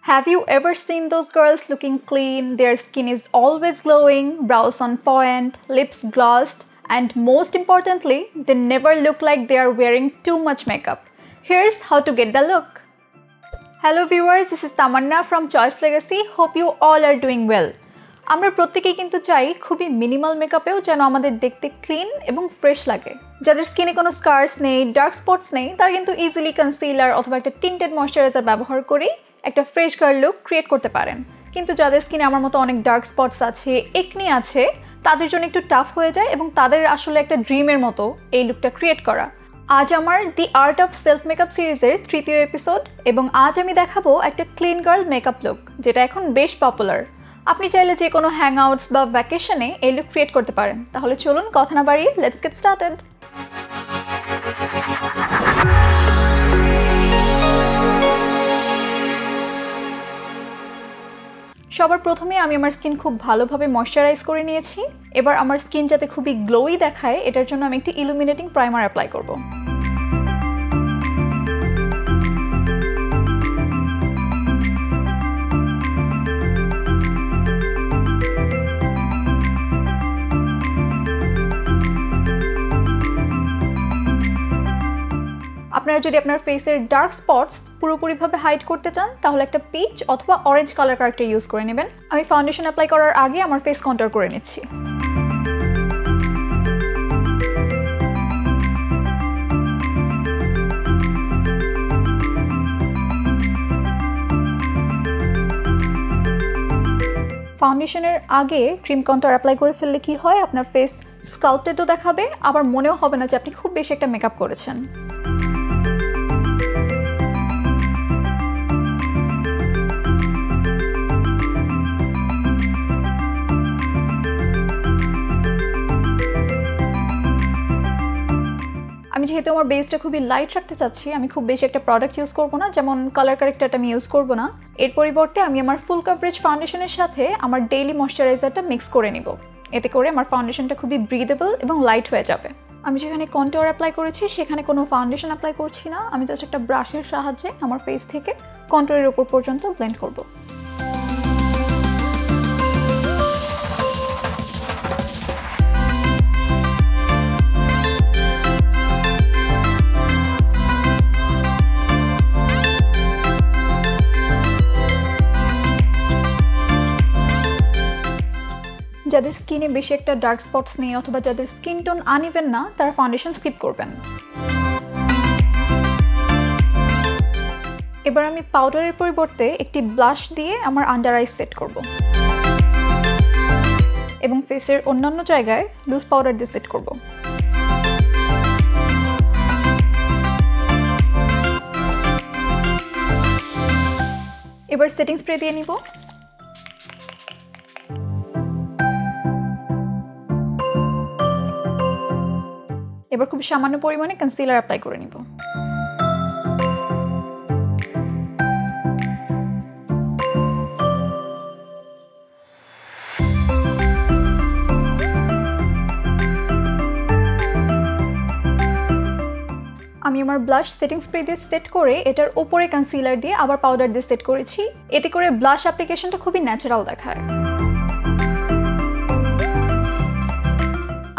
Have you ever seen those girls looking clean? Their skin is always glowing, brows on point, lips glossed, and most importantly, they never look like they are wearing too much makeup. Here's how to get the look. Hello viewers, this is Tamanna from Choice Legacy. Hope you all are doing well. আমরা প্রত্যেকেই কিন্তু চাই খুবই minimal মেকআপেও যেন আমাদের দেখতে clean এবং fresh লাগে। যাদের স্কিনে কোনো স্কার্স নেই, ডার্ক স্পটস নেই, তারা কিন্তু ইজিলি কনসিলার অথবা একটা টিন্টেড ময়শ্চারাইজার ব্যবহার করে একটা ফ্রেশ গার্ল লুক ক্রিয়েট করতে পারেন। কিন্তু যাদের স্কিনে আমার মতো অনেক ডার্ক স্পটস আছে, একনি আছে, তাদের জন্য একটু টাফ হয়ে যায় এবং তাদের আসলে একটা ড্রিমের মতো এই লুকটা ক্রিয়েট করা। আজ আমার দি আর্ট অফ সেলফ মেকআপ সিরিজের তৃতীয় এপিসোড এবং আজ আমি দেখাবো একটা ক্লিন গার্ল মেকআপ লুক যেটা এখন বেশ পপুলার। আপনি চাইলে যে কোনো হ্যাংআউটস বা ভ্যাকেশনে এই লুক ক্রিয়েট করতে পারেন। তাহলে চলুন কথা না বাড়িয়ে লেটস গেট স্টার্টেড। সবার প্রথমে আমি আমার স্কিন খুব ভালোভাবে ময়শ্চারাইজ করে নিয়েছি। এবার আমার স্কিন যাতে খুবই গ্লোই দেখায় এটার জন্য আমি একটি ইলুমিনেটিং প্রাইমার অ্যাপ্লাই করব। আপনারা যদি আপনার ফেসের ডার্ক স্পটস পুরোপুরিভাবে হাইড করতে চান তাহলে একটা পিচ অথবা অরেঞ্জ কালার কারেক্টার ইউজ করে নেবেন। আমি ফাউন্ডেশন অ্যাপ্লাই করার আগে আমার ফেস কন্ট্যুর করে নিচ্ছি। ফাউন্ডেশনের আগে ক্রিম কন্ট্যুর অ্যাপ্লাই করে ফেললে কি হয়, আপনার ফেস স্কাল্পটেডও দেখাবে, আবার মনেও হবে না যে আপনি খুব বেশি একটা মেকআপ করেছেন। আমি যেহেতু আমার বেসটা খুবই লাইট রাখতে চাচ্ছি, আমি খুব বেশি একটা প্রোডাক্ট ইউজ করব না, যেমন কালার কারেক্টারটা আমি ইউজ করব না। এর পরিবর্তে আমি আমার ফুল কভারেজ ফাউন্ডেশনের সাথে আমার ডেইলি ময়শ্চারাইজারটা মিক্স করে নিব। এতে করে আমার ফাউন্ডেশনটা খুবই ব্রিদেবল এবং লাইট হয়ে যাবে। আমি যেখানে কন্ট্যুর অ্যাপ্লাই করেছি সেখানে কোনো ফাউন্ডেশন অ্যাপ্লাই করছি না, আমি জাস্ট একটা ব্রাশের সাহায্যে আমার ফেস থেকে কন্ট্যুরের উপর পর্যন্ত ব্লেন্ড করব। যাদের স্কিনে বেশি একটা ডার্ক স্পটস নেই অথবা যাদের স্কিন টোন আনইভেন না, তারা ফাউন্ডেশন স্কিপ করবেন। এবার আমি পাউডারের পরিবর্তে একটি ব্লাশ দিয়ে আমার আন্ডার আইস সেট করব এবং ফেসের অন্যান্য জায়গায় লুজ পাউডার দিয়ে সেট করব। এবার সেটিং স্প্রে দিয়ে নিব। এবার খুব সামান্য পরিমাণে কনসিলার অ্যাপ্লাই করে নিব। আমি আমার ব্লাশ সেটিং স্প্রে দিয়ে সেট করে এটার উপরে কনসিলার দিয়ে আবার পাউডার দিয়ে সেট করেছি। এতে করে ব্লাশ অ্যাপ্লিকেশনটা খুবই ন্যাচারাল দেখায়।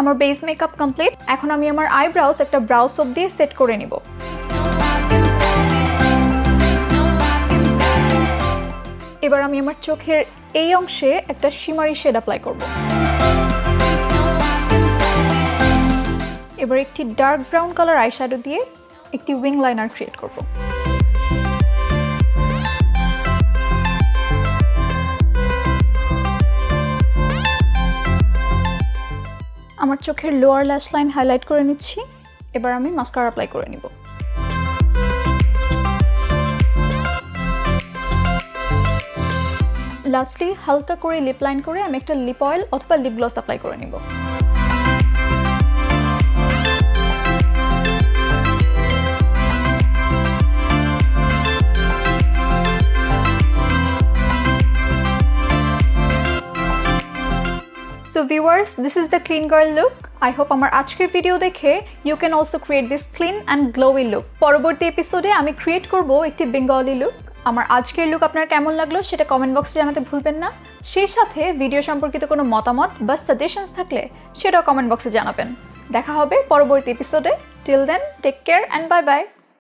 আমার বেস মেকআপ কমপ্লিট। এখন আমি আমার আইব্রাউস একটা ব্রাউ সোপ দিয়ে সেট করে নিব। এবার আমি আমার চোখের এই অংশে একটা শিমারি শেড অ্যাপ্লাই করব। এবার একটি ডার্ক ব্রাউন কালার আইশ্যাডো দিয়ে একটি উইং লাইনার ক্রিয়েট করব। আমার চোখের লোয়ার ল্যাশ লাইন হাইলাইট করে নিচ্ছি। এবার আমি মাস্কারা অ্যাপ্লাই করে নিব। লাস্টলি হালকা করে লিপ লাইন করে আমি একটা লিপ অয়েল অথবা লিপ গ্লস অ্যাপ্লাই করে নিব। So viewers, this is the clean girl look. I hope আমার আজকের ভিডিও দেখে you can also create this clean and glowy look. পরবর্তী এপিসোডে আমি ক্রিয়েট করব একটি বেঙ্গলি লুক। আমার আজকের লুক আপনার কেমন লাগলো সেটা কমেন্ট বক্সে জানাতে ভুলবেন না। সেই সাথে ভিডিও সম্পর্কিত কোনো মতামত বা সাজেশনস থাকলে সেটাও কমেন্ট বক্সে জানাবেন। দেখা হবে পরবর্তী এপিসোডে। Till then, take care and bye by.